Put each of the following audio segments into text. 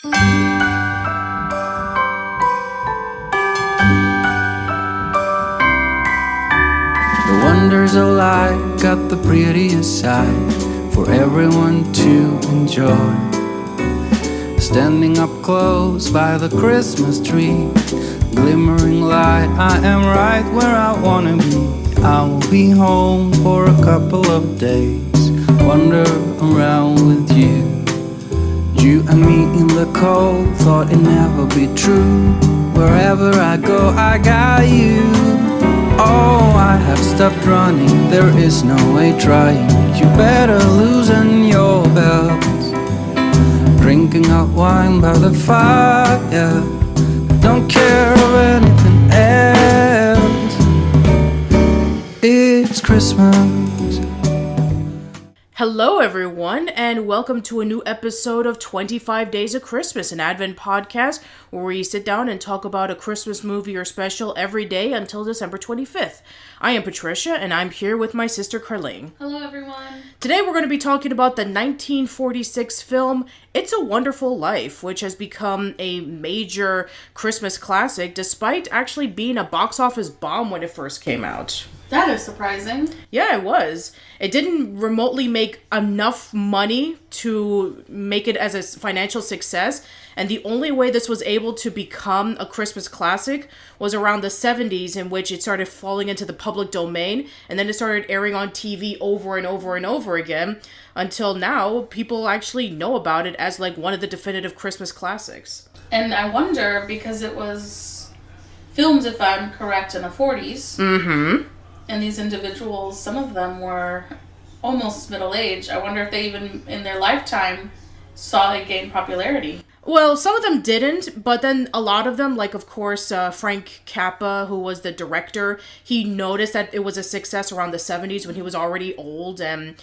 The wonders of life got the prettiest side for everyone to enjoy. Standing up close by the Christmas tree, glimmering light, I am right where I wanna be. I will be home for a couple of days, wander around with you. You and me in the cold, thought it'd never be true. Wherever I go, I got you. Oh, I have stopped running, there is no way trying. You better loosen your belt. Drinking hot wine by the fire, don't care of anything else. It's Christmas. Hello everyone, and welcome to a new episode of 25 Days of Christmas, an Advent podcast where we sit down and talk about a Christmas movie or special every day until December 25th. I am Patricia, and I'm here with my sister Carlene. Hello everyone. Today we're going to be talking about the 1946 film It's a Wonderful Life, which has become a major Christmas classic despite actually being a box office bomb when it first came out. That is surprising. Yeah, it was. It didn't remotely make enough money to make it as a financial success, and the only way this was able to become a Christmas classic was around the 70s, in which it started falling into the public domain, and then it started airing on TV over and over and over again, until now people actually know about it as like one of the definitive Christmas classics. And I wonder, because it was filmed, if I'm correct, in the 40s, Mm-hmm. and these individuals, some of them were almost middle-aged. I wonder if they even, in their lifetime, saw it gain popularity. Well, some of them didn't, but then a lot of them, like, of course, Frank Capra, who was the director, he noticed that it was a success around the 70s when he was already old, and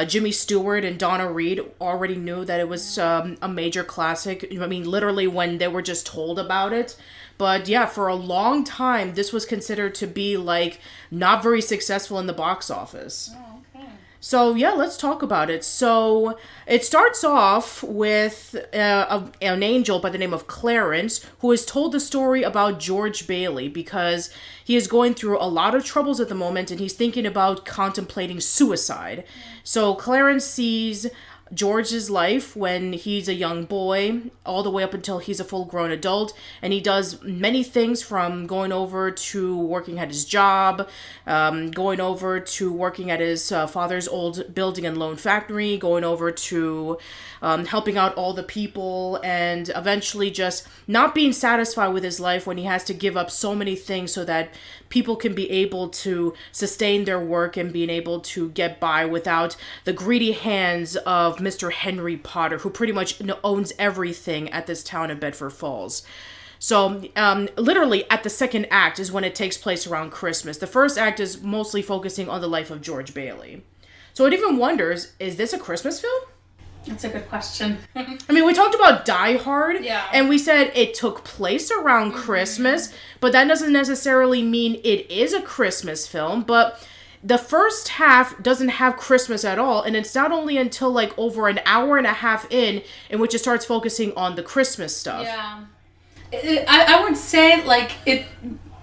Jimmy Stewart and Donna Reed already knew that it was a major classic. I mean, literally when they were just told about it. But yeah, for a long time, this was considered to be, like, not very successful in the box office. Oh, okay. So yeah, let's talk about it. So it starts off with an angel by the name of Clarence, who is told the story about George Bailey because he is going through a lot of troubles at the moment and he's thinking about contemplating suicide. So Clarence sees George's life when he's a young boy all the way up until he's a full-grown adult, and he does many things from going over to working at his job, going over to working at his father's old building and loan factory, going over to helping out all the people, and eventually just not being satisfied with his life when he has to give up so many things so that people can be able to sustain their work and being able to get by without the greedy hands of Mr. Henry Potter, who pretty much owns everything at this town of Bedford Falls. So, literally, at the second act is when it takes place around Christmas. The first act is mostly focusing on the life of George Bailey. So it even wonders, is this a Christmas film? That's a good question. I mean, we talked about Die Hard, Yeah. and we said it took place around Christmas, but that doesn't necessarily mean it is a Christmas film, but the first half doesn't have Christmas at all, and it's not only until like over an hour and a half in which it starts focusing on the Christmas stuff. Yeah. I would say, like,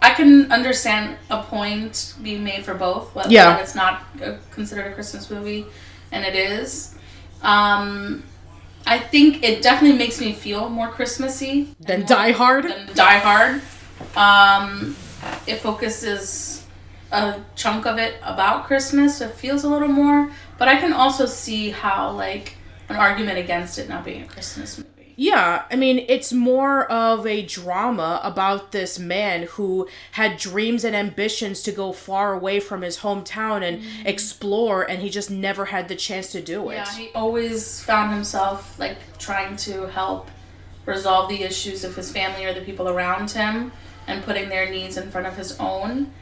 I can understand a point being made for both, whether it's not considered a Christmas movie, and it is. I think it definitely makes me feel more Christmassy Than Die Hard? It focuses a chunk of it about Christmas, so it feels a little more. But I can also see how, like, an argument against it not being a Christmas movie. Yeah, I mean, it's more of a drama about this man who had dreams and ambitions to go far away from his hometown and explore, and he just never had the chance to do it. Yeah, he always found himself, like, trying to help resolve the issues of his family or the people around him and putting their needs in front of his own.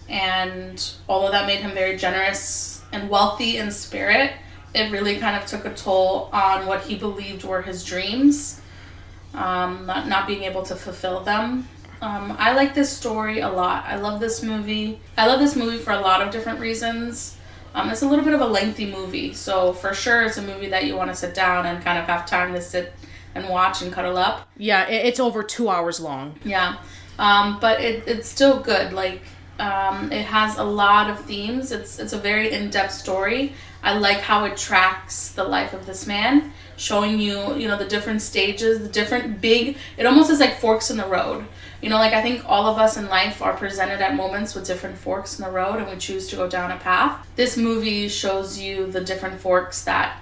And although that made him very generous and wealthy in spirit, it really kind of took a toll on what he believed were his dreams, not being able to fulfill them. I like this story a lot. I love this movie. I love this movie for a lot of different reasons. It's a little bit of a lengthy movie, so for sure it's a movie that you want to sit down and kind of have time to sit and watch and cuddle up. Yeah, it's over 2 hours long. Yeah. But it's still good. Like, it has a lot of themes. It's a very in-depth story. I like how it tracks the life of this man, showing you, you know, the different stages, the different it almost is like forks in the road. You know, like, I think all of us in life are presented at moments with different forks in the road, and we choose to go down a path. This movie shows you the different forks that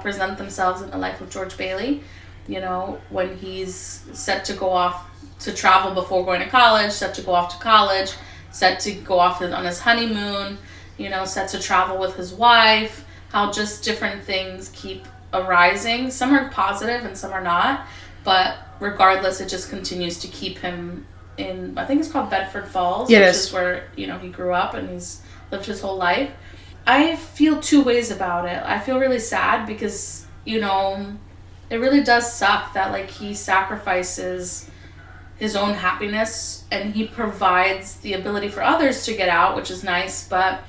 present themselves in the life of George Bailey. You know, when he's set to go off to travel before going to college, set to go off to college, set to go off on his honeymoon, you know, set to travel with his wife, how just different things keep arising. Some are positive and some are not, but regardless, it just continues to keep him in, I think it's called Bedford Falls, which is where, you know, he grew up and he's lived his whole life. I feel two ways about it. I feel really sad because, you know, it really does suck that, like, he sacrifices his own happiness and he provides the ability for others to get out, which is nice, but,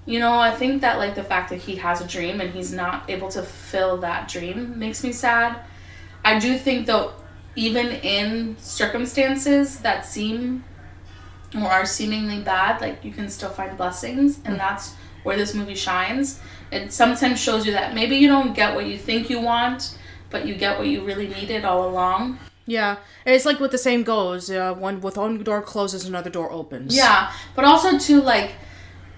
you know, I think that, like, the fact that he has a dream and he's not able to fulfill that dream makes me sad. I do think, though, even in circumstances that seem or are seemingly bad, like, you can still find blessings, and that's where this movie shines. It sometimes shows you that maybe you don't get what you think you want, but you get what you really needed all along. Yeah, it's like what the saying goes, one door closes, another door opens. Yeah, but also too, like,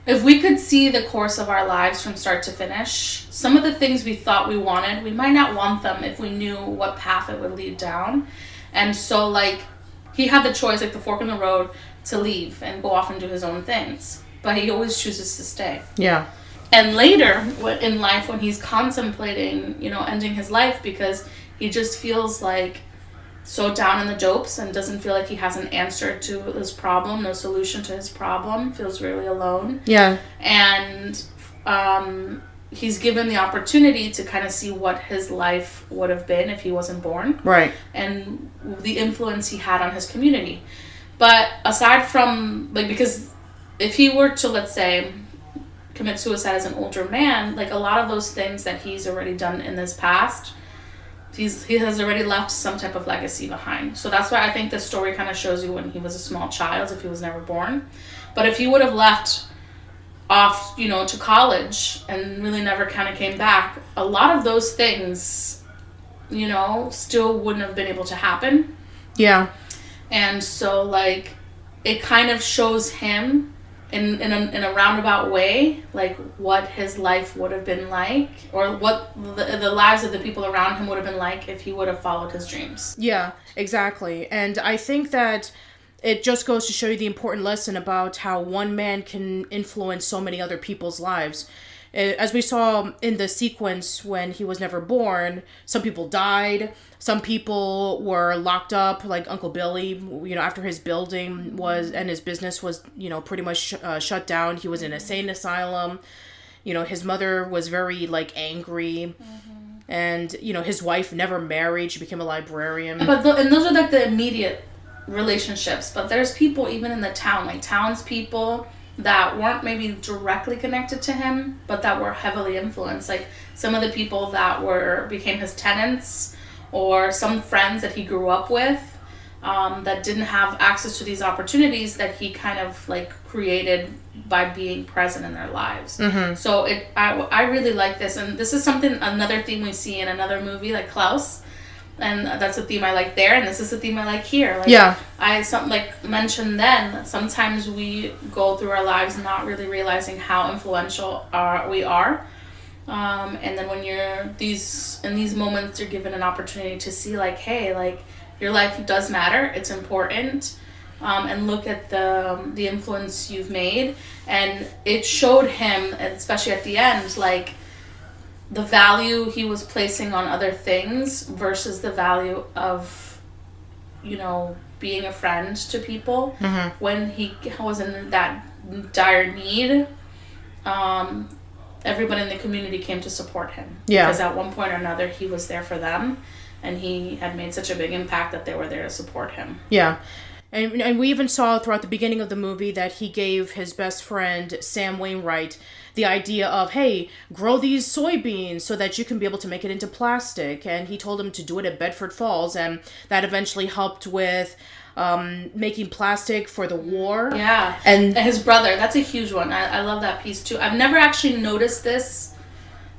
if we could see the course of our lives from start to finish, some of the things we thought we wanted, we might not want them if we knew what path it would lead down. And so, like, he had the choice, like the fork in the road, to leave and go off and do his own things. But he always chooses to stay. Yeah. And later in life, when he's contemplating, you know, ending his life because he just feels like so down in the dopes and doesn't feel like he has an answer to his problem, no solution to his problem, feels really alone. Yeah. And he's given the opportunity to kind of see what his life would have been if he wasn't born. Right. And the influence he had on his community. But aside from, like, because if he were to, let's say, commit suicide as an older man, like, a lot of those things that he's already done in his past, he has already left some type of legacy behind. So that's why I think the story kind of shows you when he was a small child, if he was never born. But if he would have left off, you know, to college and really never kind of came back, a lot of those things, you know, still wouldn't have been able to happen. Yeah. And so, like, it kind of shows him in a roundabout way, like, what his life would have been like, or what the lives of the people around him would have been like if he would have followed his dreams. Yeah, exactly. And I think that it just goes to show you the important lesson about how one man can influence so many other people's lives. As we saw in the sequence when he was never born, some people died, some people were locked up, like Uncle Billy, you know, after his building was, and his business was, you know, pretty much shut down. He was in a insane asylum. You know, his mother was very, like, angry. Mm-hmm. And, you know, his wife never married. She became a librarian. But and those are, like, the immediate relationships. But there's people even in the town, like townspeople, that weren't maybe directly connected to him, but that were heavily influenced. Like, some of the people that became his tenants, or some friends that he grew up with, that didn't have access to these opportunities that he kind of, like, created by being present in their lives. Mm-hmm. So I really like this, and this is another theme we see in another movie, like Klaus. And that's a theme I like there, and this is a theme I like here. Like, yeah. Mentioned then, sometimes we go through our lives not really realizing how influential we are. And then when you're in these moments, you're given an opportunity to see, like, hey, like, your life does matter, it's important, and look at the influence you've made. And it showed him, especially at the end, like, the value he was placing on other things versus the value of, you know, being a friend to people. Mm-hmm. When he was in that dire need, everybody in the community came to support him. Yeah. Because at one point or another, he was there for them. and he had made such a big impact that they were there to support him. Yeah. And we even saw throughout the beginning of the movie that he gave his best friend, Sam Wainwright, the idea of, hey, grow these soybeans so that you can be able to make it into plastic. And he told him to do it at Bedford Falls, and that eventually helped with making plastic for the war. Yeah. And his brother, that's a huge one. I love that piece too. I've never actually noticed this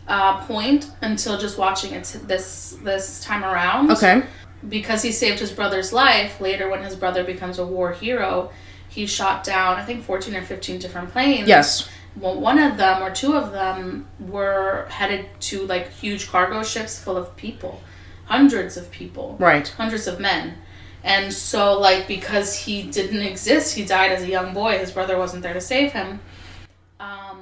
point until just watching it this time around. Okay. Because he saved his brother's life, later when his brother becomes a war hero, he shot down, I think, 14 or 15 different planes. Yes. Well, one of them or two of them were headed to, like, huge cargo ships full of people. Hundreds of people. Right. Hundreds of men. And so, like, because he didn't exist, he died as a young boy. His brother wasn't there to save him.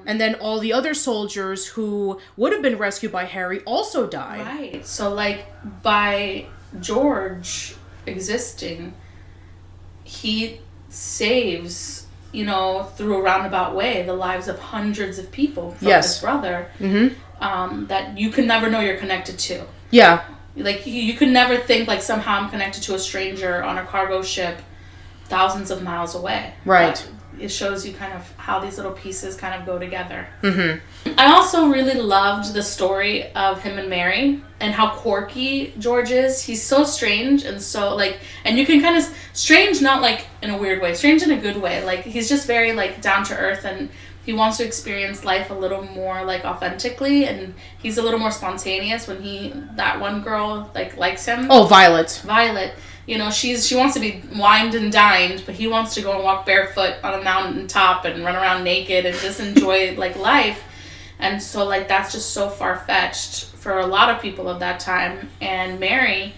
And then all the other soldiers who would have been rescued by Harry also died. Right. So, like, by George existing, he saves, you know, through a roundabout way, the lives of hundreds of people from his brother, that you can never know you're connected to. Yeah. Like, you could never think, like, somehow I'm connected to a stranger on a cargo ship thousands of miles away. Right. But it shows you kind of how these little pieces kind of go together. Mm-hmm. I also really loved the story of him and Mary and how quirky George is. He's so strange and so, like, and you can kind of, strange not, like, in a weird way, strange in a good way. Like, he's just very, like, down to earth, and he wants to experience life a little more, like, authentically, and he's a little more spontaneous when that one girl, like, likes him. Oh, Violet. You know, she wants to be wined and dined, but he wants to go and walk barefoot on a mountain top and run around naked and just enjoy, like, life. And so, like, that's just so far-fetched for a lot of people of that time. And Mary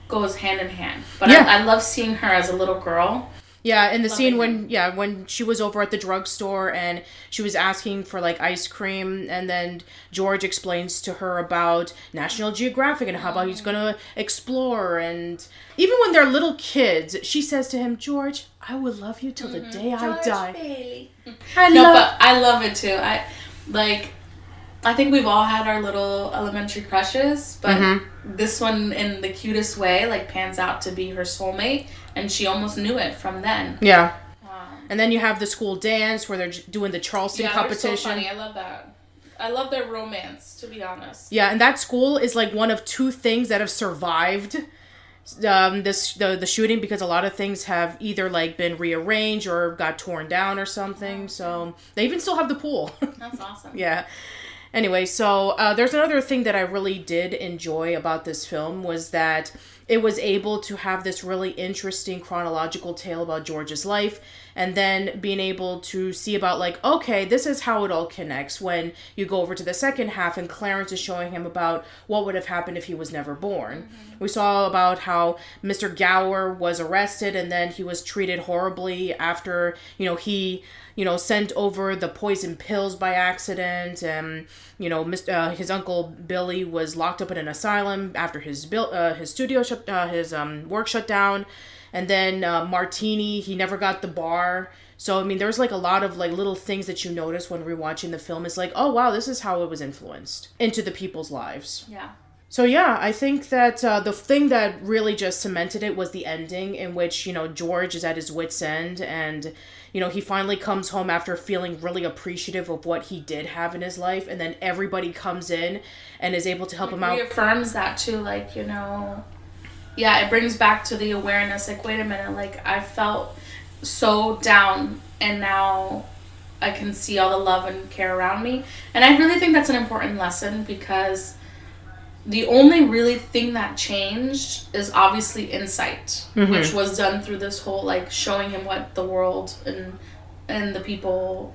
goes hand in hand. But yeah. I love seeing her as a little girl. Yeah, in the scene when she was over at the drugstore and she was asking for, like, ice cream, and then George explains to her about National Geographic and how about he's gonna explore, and even when they're little kids, she says to him, George, I will love you till the day I die. Bailey. But I love it too. I think we've all had our little elementary crushes, but this one, in the cutest way, like, pans out to be her soulmate, and she almost knew it from then. Yeah. And then you have the school dance where they're doing the Charleston competition. They're so funny. I love that. I love their romance, to be honest. Yeah, and that school is, like, one of two things that have survived the shooting, because a lot of things have either, like, been rearranged or got torn down or something. So they even still have the pool. That's awesome. Yeah. Anyway, so there's another thing that I really did enjoy about this film was that it was able to have this really interesting chronological tale about George's life, and then being able to see about, like, okay, this is how it all connects when you go over to the second half and Clarence is showing him about what would have happened if he was never born. Mm-hmm. We saw about how Mr. Gower was arrested and then he was treated horribly after, he sent over the poison pills by accident, and, his uncle Billy was locked up in an asylum after his studio his work shut down, and then Martini, he never got the bar. So, I mean, there's, like, a lot of, like, little things that you notice when rewatching the film. It's like, oh, wow, this is how it was influenced into the people's lives. Yeah. So, yeah, I think that the thing that really just cemented it was the ending, in which, George is at his wit's end, and, he finally comes home after feeling really appreciative of what he did have in his life, and then everybody comes in and is able to help him out. It reaffirms that, too, like, yeah, it brings back to the awareness, like, wait a minute, like, I felt so down, and now I can see all the love and care around me. And I really think that's an important lesson, because the only really thing that changed is obviously insight, which was done through this whole, like, showing him what the world and the people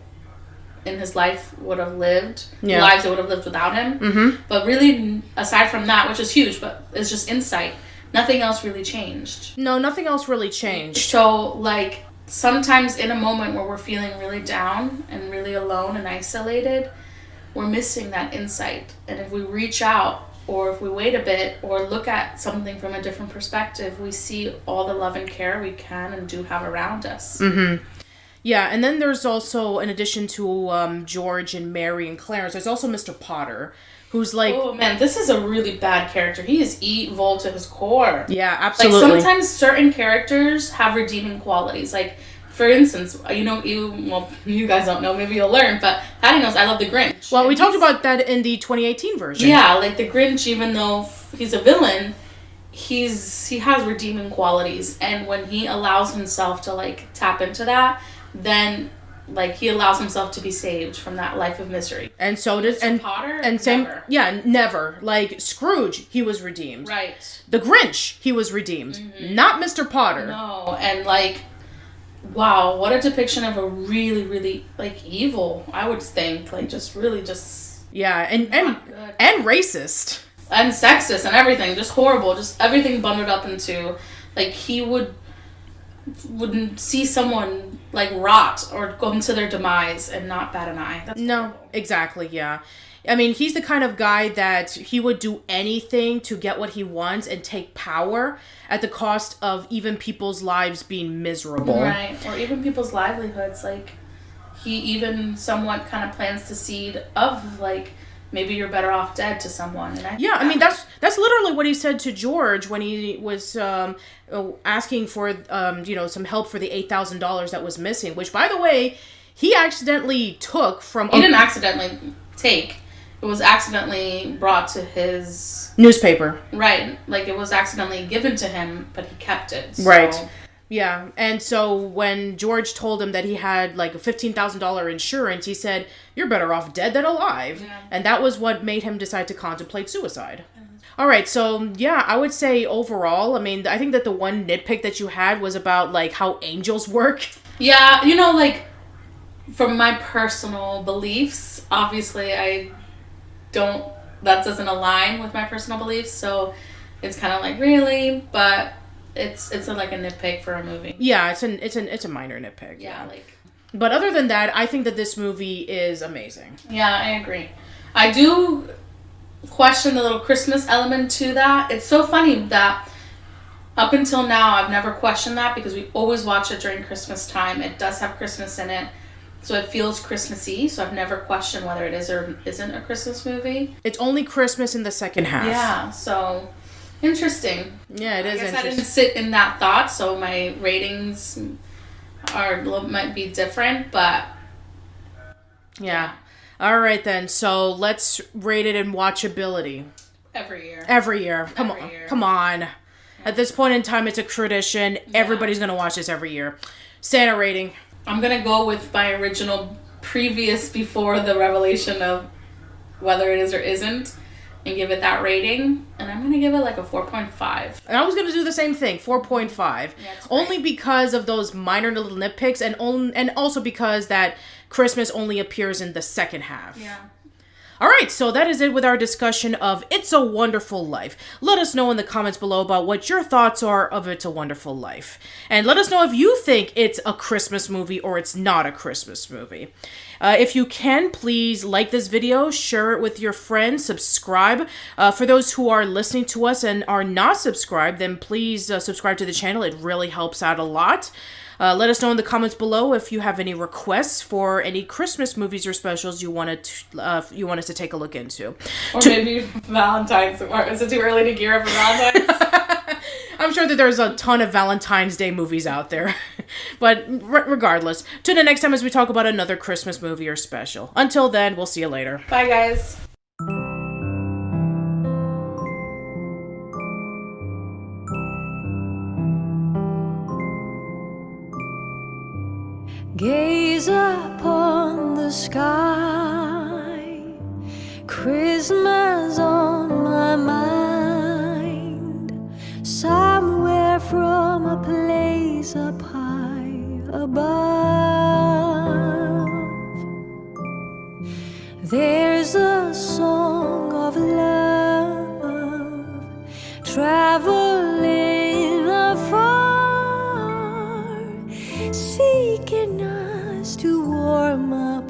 in his life would have lived, the lives they would have lived without him. But really, aside from that, which is huge, but it's just insight, nothing else really changed. No, nothing else really changed. So, like, sometimes in a moment where we're feeling really down and really alone and isolated, we're missing that insight. And if we reach out, or if we wait a bit, or look at something from a different perspective, we see all the love and care we can and do have around us. Yeah, and then there's also, in addition to George and Mary and Clarence, there's also Mr. Potter, who's like, oh man, this is a really bad character. He is evil to his core. yeah, absolutely. Like sometimes certain characters have redeeming qualities. Like for instance, you guys don't know, maybe you'll learn, but Patty knows I love the Grinch. Well, we talked about that in the 2018 version. Yeah, like the Grinch, even though he's a villain, he has redeeming qualities, and when he allows himself to like tap into that, then like he allows himself to be saved from that life of misery. And so does Mr. Potter, and same never. yeah, never. Like Scrooge, he was redeemed. Right. The Grinch, he was redeemed. Mm-hmm. Not Mr. Potter. No, and like wow, what a depiction of a really, really like evil, I would think. Like just really just yeah, and racist. And sexist and everything. Just horrible. Just everything bundled up into like he wouldn't see someone like rot or go into their demise and not bat an eye. That's horrible. Exactly, yeah. I mean, he's the kind of guy that he would do anything to get what he wants and take power at the cost of even people's lives being miserable. Right. Or even people's livelihoods. Like, he even somewhat kind of plants the seed of, like, maybe you're better off dead to someone. And I mean, that's literally what he said to George when he was asking for, some help for the $8,000 that was missing, which, by the way, he accidentally took from... He didn't accidentally take. It was accidentally brought to his... newspaper. Right. Like, it was accidentally given to him, but he kept it. So. Right. Yeah. And so when George told him that he had, like, a $15,000 insurance, he said, you're better off dead than alive. Yeah. And that was what made him decide to contemplate suicide. All right. So, yeah, I would say overall, I mean, I think that the one nitpick that you had was about, like, how angels work. Yeah. Like, from my personal beliefs, obviously, that doesn't align with my personal beliefs, so it's kind of like really, but it's like a nitpick for a movie. Yeah, it's a minor nitpick. Yeah, like. But other than that, I think that this movie is amazing. Yeah, I agree. I do question the little Christmas element to that. It's so funny that up until now I've never questioned that because we always watch it during Christmas time. It does have Christmas in it. So it feels Christmassy, so I've never questioned whether it is or isn't a Christmas movie. It's only Christmas in the second half. Yeah, so interesting. Yeah, it is interesting. I didn't sit in that thought, so my ratings might be different, but... Yeah. All right, then. So let's rate it in watchability. Every year. Come on. At this point in time, it's a tradition. Yeah. Everybody's going to watch this every year. Santa rating. I'm going to go with my original before the revelation of whether it is or isn't, and give it that rating. And I'm going to give it like a 4.5. And I was going to do the same thing, 4.5. Yeah, only because of those minor little nitpicks and also because that Christmas only appears in the second half. Yeah. All right, so that is it with our discussion of It's a Wonderful Life. Let us know in the comments below about what your thoughts are of It's a Wonderful Life. And let us know if you think it's a Christmas movie or it's not a Christmas movie. If you can, please like this video, share it with your friends, subscribe. For those who are listening to us and are not subscribed, then please subscribe to the channel. It really helps out a lot. Let us know in the comments below if you have any requests for any Christmas movies or specials you want us to take a look into. Or maybe Valentine's. Or is it too early to gear up for Valentine's? I'm sure that there's a ton of Valentine's Day movies out there. But regardless, tune in next time as we talk about another Christmas movie or special. Until then, we'll see you later. Bye, guys. Gaze upon the sky, Christmas on my mind, somewhere from a place up high above. There's a song of love traveling afar, seeking us to warm up.